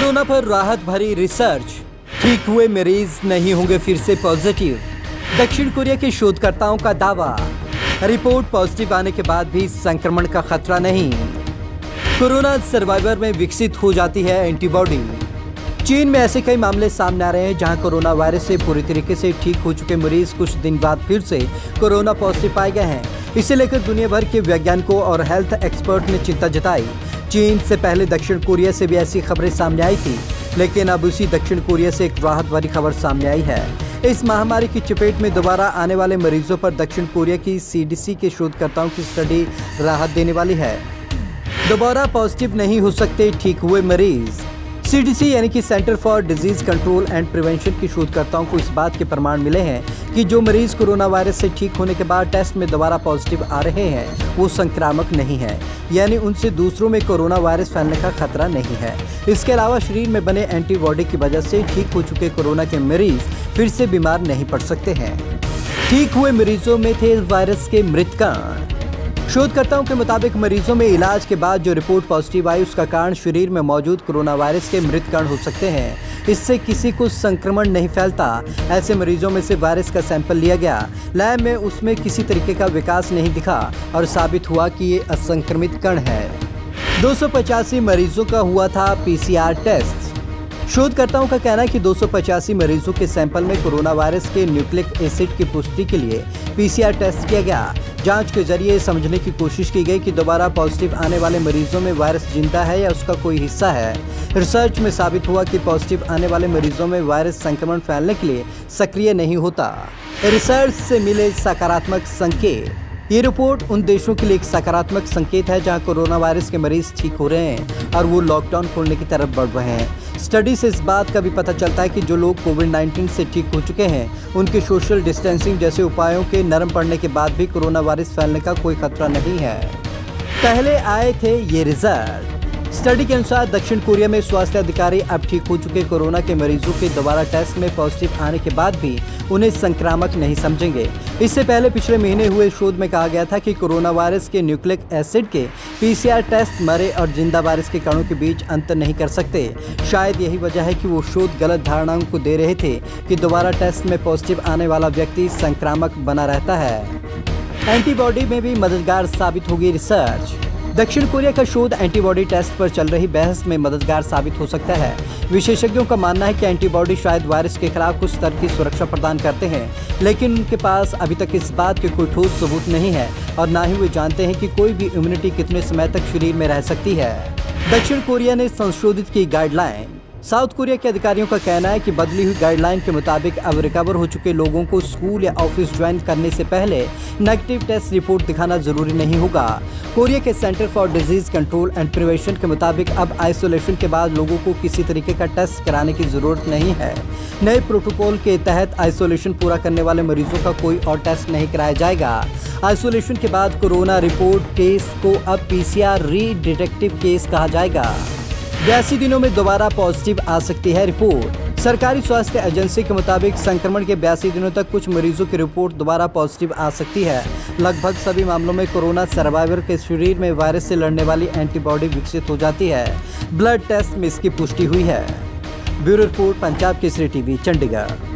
Corona पर राहत भरी रिसर्च, ठीक हुए मरीज नहीं होंगे फिर से पॉजिटिव। दक्षिण कोरिया के शोधकर्ताओं का दावा, रिपोर्ट पॉजिटिव आने के बाद भी संक्रमण का खतरा नहीं। कोरोना सर्वाइवर में विकसित हो जाती है एंटीबॉडी। चीन में ऐसे कई मामले सामने आ रहे हैं जहां कोरोना वायरस से पूरी तरीके से ठीक हो चुके मरीज कुछ दिन बाद फिर से कोरोना पॉजिटिव पाए गए हैं। इसे लेकर दुनिया भर के वैज्ञानिकों और हेल्थ एक्सपर्ट ने चिंता जताई। चीन से पहले दक्षिण कोरिया से भी ऐसी खबरें सामने आई थी, लेकिन अब उसी दक्षिण कोरिया से एक राहत भरी खबर सामने आई है। इस महामारी की चपेट में दोबारा आने वाले मरीजों पर दक्षिण कोरिया की CDC के शोधकर्ताओं की स्टडी राहत देने वाली है। दोबारा पॉजिटिव नहीं हो सकते ठीक हुए मरीज। CDC यानी कि centre for disease control and prevention के शोधकर्ताओं को इस बात के प्रमाण मिले हैं कि जो मरीज कोरोना वायरस से ठीक होने के बाद टेस्ट में दोबारा पॉजिटिव आ रहे हैं वो संक्रामक नहीं है, यानी उनसे दूसरों में कोरोना वायरस फैलने का खतरा नहीं है। इसके अलावा शरीर में बने एंटीबॉडी की वजह से ठीक हो चुके कोरोना के मरीज फिर से बीमार नहीं पड़ सकते हैं। ठीक हुए मरीजों में थे वायरस के मृत कण। शोधकर्ताओं के मुताबिक मरीजों में इलाज के बाद जो रिपोर्ट पॉजिटिव आई उसका कारण शरीर में मौजूद कोरोना वायरस के मृत कण हो सकते हैं। इससे किसी को संक्रमण नहीं फैलता। ऐसे मरीजों में से वायरस का सैंपल लिया गया, लैब में उसमें किसी तरीके का विकास नहीं दिखा और साबित हुआ कि ये असंक्रमित कण है। 285 मरीजों का हुआ था PCR टेस्ट। शोधकर्ताओं का कहना है कि 285 मरीजों के सैंपल में कोरोना वायरस के न्यूक्लिक एसिड की पुष्टि के लिए PCR टेस्ट किया गया। जांच के जरिए समझने की कोशिश की गई कि दोबारा पॉजिटिव आने वाले मरीजों में वायरस जिंदा है या उसका कोई हिस्सा है। रिसर्च में साबित हुआ कि पॉजिटिव आने वाले मरीजों में वायरस संक्रमण फैलने के लिए सक्रिय नहीं होता। रिसर्च से मिले सकारात्मक संकेत। ये रिपोर्ट उन देशों के लिए एक सकारात्मक संकेत है जहां कोरोना वायरस के मरीज ठीक हो रहे हैं और वो लॉकडाउन खोलने की तरफ बढ़ रहे हैं। स्टडी से इस बात का भी पता चलता है कि जो लोग कोविड-19 से ठीक हो चुके हैं उनके सोशल डिस्टेंसिंग जैसे उपायों के नरम पड़ने के बाद भी कोरोना वायरस फैलने का कोई खतरा नहीं है। पहले आए थे ये रिजल्ट। स्टडी के अनुसार दक्षिण कोरिया में स्वास्थ्य अधिकारी अब ठीक हो चुके कोरोना के मरीजों के दोबारा टेस्ट में पॉजिटिव आने के बाद भी उन्हें संक्रामक नहीं समझेंगे। इससे पहले पिछले महीने हुए शोध में कहा गया था कि कोरोना वायरस के न्यूक्लिक एसिड के PCR टेस्ट मरे और जिंदा वायरस के कणों के बीच अंतर नहीं कर सकते। शायद यही वजह है कि वो शोध गलत धारणाओं को दे रहे थे कि दोबारा टेस्ट में पॉजिटिव आने वाला व्यक्ति संक्रामक बना रहता है। एंटीबॉडी में भी मददगार साबित होगी रिसर्च। दक्षिण कोरिया का शोध एंटीबॉडी टेस्ट पर चल रही बहस में मददगार साबित हो सकता है। विशेषज्ञों का मानना है कि एंटीबॉडी शायद वायरस के खिलाफ कुछ स्तर की सुरक्षा प्रदान करते हैं, लेकिन उनके पास अभी तक इस बात के कोई ठोस सबूत नहीं है और ना ही वे जानते हैं कि कोई भी इम्यूनिटी कितने समय तक शरीर में रह सकती है। दक्षिण कोरिया ने संशोधित की गाइडलाइन। साउथ कोरिया के अधिकारियों का कहना है कि बदली हुई गाइडलाइन के मुताबिक अब रिकवर हो चुके लोगों को स्कूल या ऑफिस ज्वाइन करने से पहले नेगेटिव टेस्ट रिपोर्ट दिखाना जरूरी नहीं होगा। कोरिया के centre for disease control and prevention के मुताबिक अब आइसोलेशन के बाद लोगों को किसी तरीके का टेस्ट कराने की जरूरत नहीं है। नए प्रोटोकॉल के तहत आइसोलेशन पूरा करने वाले मरीजों का कोई और टेस्ट नहीं कराया जाएगा। आइसोलेशन के बाद कोरोना रिपोर्ट केस को अब PCR रीडिटेक्टिव केस कहा जाएगा। 82 दिनों में दोबारा पॉजिटिव आ सकती है रिपोर्ट। सरकारी स्वास्थ्य एजेंसी के मुताबिक संक्रमण के 82 दिनों तक कुछ मरीजों की रिपोर्ट दोबारा पॉजिटिव आ सकती है। लगभग सभी मामलों में कोरोना सर्वाइवर के शरीर में वायरस से लड़ने वाली एंटीबॉडी विकसित हो जाती है। ब्लड टेस्ट में इसकी पुष्टि हुई है। Bureau report, Punjab Kesari TV, Chandigarh.